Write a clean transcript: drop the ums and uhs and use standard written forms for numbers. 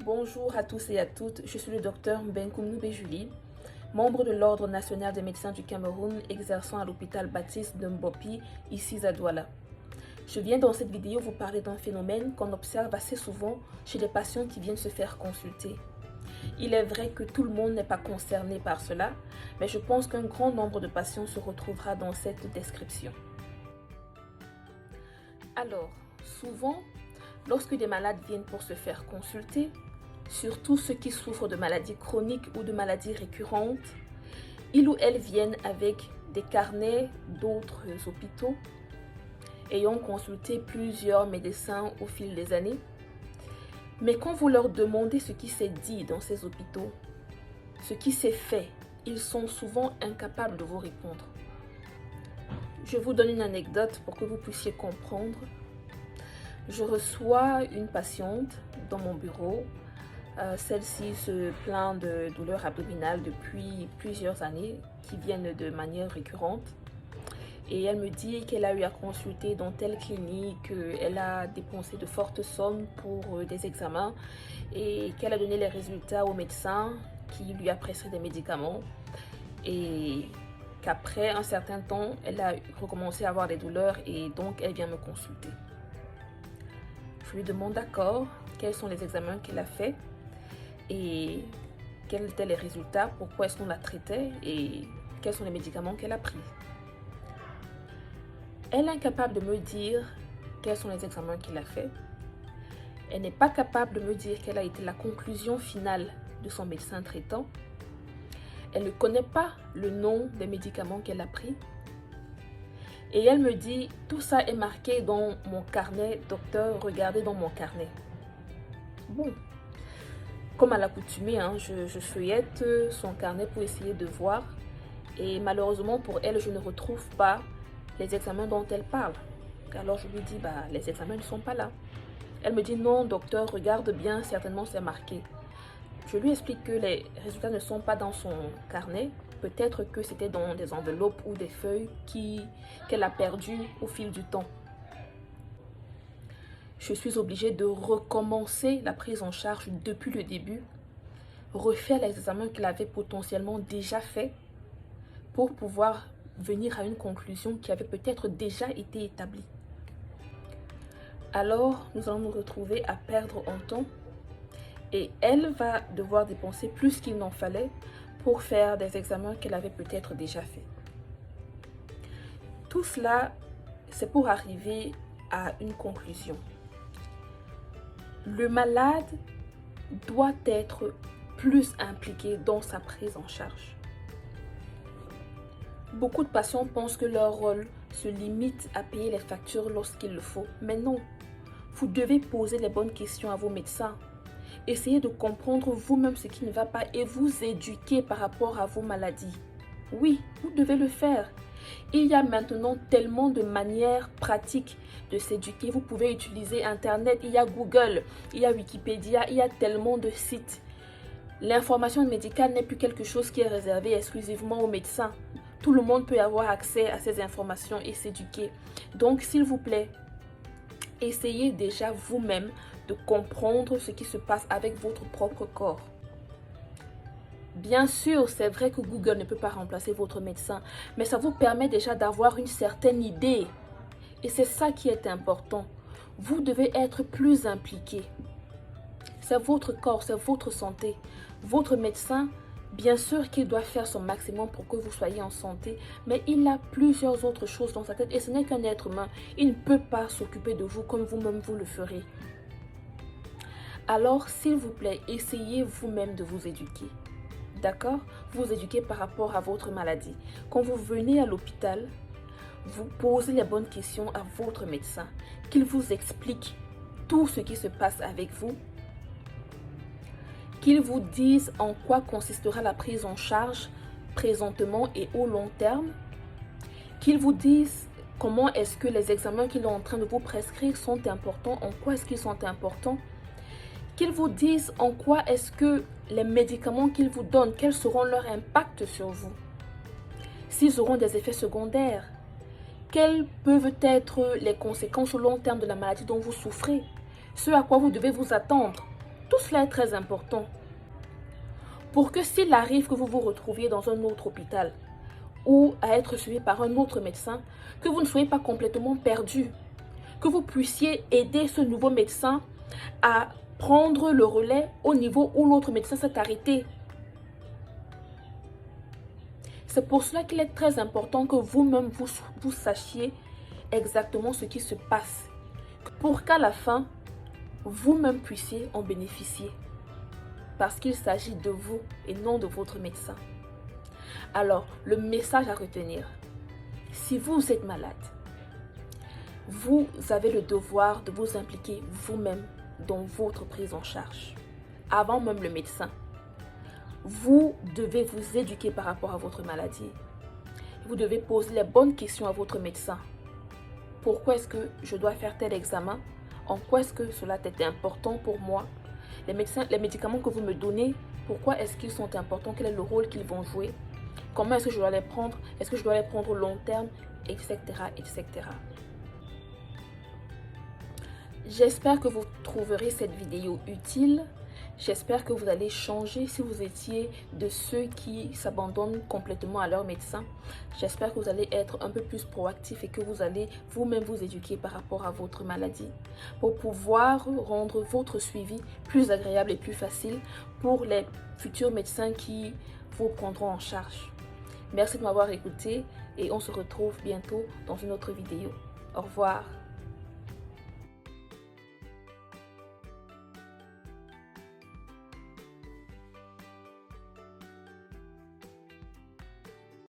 Bonjour à tous et à toutes, je suis le docteur Mbenkoumnou Julie, membre de l'Ordre national des médecins du Cameroun exerçant à l'hôpital Baptiste de Mbopi, ici à Douala. Je viens dans cette vidéo vous parler d'un phénomène qu'on observe assez souvent chez les patients qui viennent se faire consulter. Il est vrai que tout le monde n'est pas concerné par cela, mais je pense qu'un grand nombre de patients se retrouvera dans cette description. Alors, souvent, lorsque des malades viennent pour se faire consulter, surtout ceux qui souffrent de maladies chroniques ou de maladies récurrentes, ils ou elles viennent avec des carnets d'autres hôpitaux, ayant consulté plusieurs médecins au fil des années. Mais quand vous leur demandez ce qui s'est dit dans ces hôpitaux, ce qui s'est fait, ils sont souvent incapables de vous répondre. Je vous donne une anecdote pour que vous puissiez comprendre. Je reçois une patiente dans mon bureau. Celle-ci se plaint de douleurs abdominales depuis plusieurs années qui viennent de manière récurrente. Et elle me dit qu'elle a eu à consulter dans telle clinique, elle a dépensé de fortes sommes pour des examens et qu'elle a donné les résultats au médecin qui lui a prescrit des médicaments et qu'après un certain temps, elle a recommencé à avoir des douleurs et donc elle vient me consulter. Je lui demande d'accord, quels sont les examens qu'elle a faits et quels étaient les résultats, pourquoi est-ce qu'on la traitait et quels sont les médicaments qu'elle a pris. Elle est incapable de me dire quels sont les examens qu'elle a faits. Elle n'est pas capable de me dire quelle a été la conclusion finale de son médecin traitant. Elle ne connaît pas le nom des médicaments qu'elle a pris. Et elle me dit, tout ça est marqué dans mon carnet, docteur, regardez dans mon carnet. Bon, comme à l'accoutumée, je feuillette son carnet pour essayer de voir. Et malheureusement pour elle, je ne retrouve pas les examens dont elle parle. Alors je lui dis, les examens ne sont pas là. Elle me dit, non docteur, regarde bien, certainement c'est marqué. Je lui explique que les résultats ne sont pas dans son carnet. Peut-être que c'était dans des enveloppes ou des feuilles qu'elle a perdues au fil du temps. Je suis obligée de recommencer la prise en charge depuis le début, refaire les examens qu'elle avait potentiellement déjà fait pour pouvoir venir à une conclusion qui avait peut-être déjà été établie. Alors, nous allons nous retrouver à perdre en temps et elle va devoir dépenser plus qu'il n'en fallait pour faire des examens qu'elle avait peut-être déjà fait. Tout cela, c'est pour arriver à une conclusion. Le malade doit être plus impliqué dans sa prise en charge. Beaucoup de patients pensent que leur rôle se limite à payer les factures lorsqu'il le faut. Mais non, vous devez poser les bonnes questions à vos médecins. Essayez de comprendre vous-même ce qui ne va pas et vous éduquer par rapport à vos maladies. Oui, vous devez le faire. Il y a maintenant tellement de manières pratiques de s'éduquer. Vous pouvez utiliser Internet, il y a Google, il y a Wikipédia, il y a tellement de sites. L'information médicale n'est plus quelque chose qui est réservé exclusivement aux médecins. Tout le monde peut avoir accès à ces informations et s'éduquer. Donc, s'il vous plaît, essayez déjà vous-même de comprendre ce qui se passe avec votre propre corps. Bien sûr, c'est vrai que Google ne peut pas remplacer votre médecin, mais ça vous permet déjà d'avoir une certaine idée. Et c'est ça qui est important. Vous devez être plus impliqué. C'est votre corps, c'est votre santé. Votre médecin, bien sûr qu'il doit faire son maximum pour que vous soyez en santé, mais il a plusieurs autres choses dans sa tête et ce n'est qu'un être humain. Il ne peut pas s'occuper de vous comme vous-même vous le ferez. Alors, s'il vous plaît, essayez vous-même de vous éduquer. D'accord? Vous éduquez par rapport à votre maladie. Quand vous venez à l'hôpital, vous posez les bonnes questions à votre médecin, qu'il vous explique tout ce qui se passe avec vous, qu'il vous dise en quoi consistera la prise en charge présentement et au long terme, qu'il vous dise comment est-ce que les examens qu'il est en train de vous prescrire sont importants, en quoi est-ce qu'ils sont importants, qu'ils vous disent en quoi est-ce que les médicaments qu'ils vous donnent, quels seront leurs impacts sur vous, s'ils auront des effets secondaires, quelles peuvent être les conséquences au long terme de la maladie dont vous souffrez, ce à quoi vous devez vous attendre. Tout cela est très important pour que s'il arrive que vous vous retrouviez dans un autre hôpital ou à être suivi par un autre médecin, que vous ne soyez pas complètement perdu, que vous puissiez aider ce nouveau médecin à prendre le relais au niveau où l'autre médecin s'est arrêté. C'est pour cela qu'il est très important que vous-même vous sachiez exactement ce qui se passe pour qu'à la fin, vous-même puissiez en bénéficier. Parce qu'il s'agit de vous et non de votre médecin. Alors, le message à retenir, si vous êtes malade, vous avez le devoir de vous impliquer vous-même dans votre prise en charge, avant même le médecin. Vous devez vous éduquer par rapport à votre maladie. Vous devez poser les bonnes questions à votre médecin. Pourquoi est-ce que je dois faire tel examen? En quoi est-ce que cela est important pour moi? Les médicaments que vous me donnez, pourquoi est-ce qu'ils sont importants? Quel est le rôle qu'ils vont jouer? Comment est-ce que je dois les prendre? Est-ce que je dois les prendre au long terme? Etc. etc. J'espère que vous trouverez cette vidéo utile. J'espère que vous allez changer si vous étiez de ceux qui s'abandonnent complètement à leur médecin. J'espère que vous allez être un peu plus proactif et que vous allez vous-même vous éduquer par rapport à votre maladie pour pouvoir rendre votre suivi plus agréable et plus facile pour les futurs médecins qui vous prendront en charge. Merci de m'avoir écouté et on se retrouve bientôt dans une autre vidéo. Au revoir.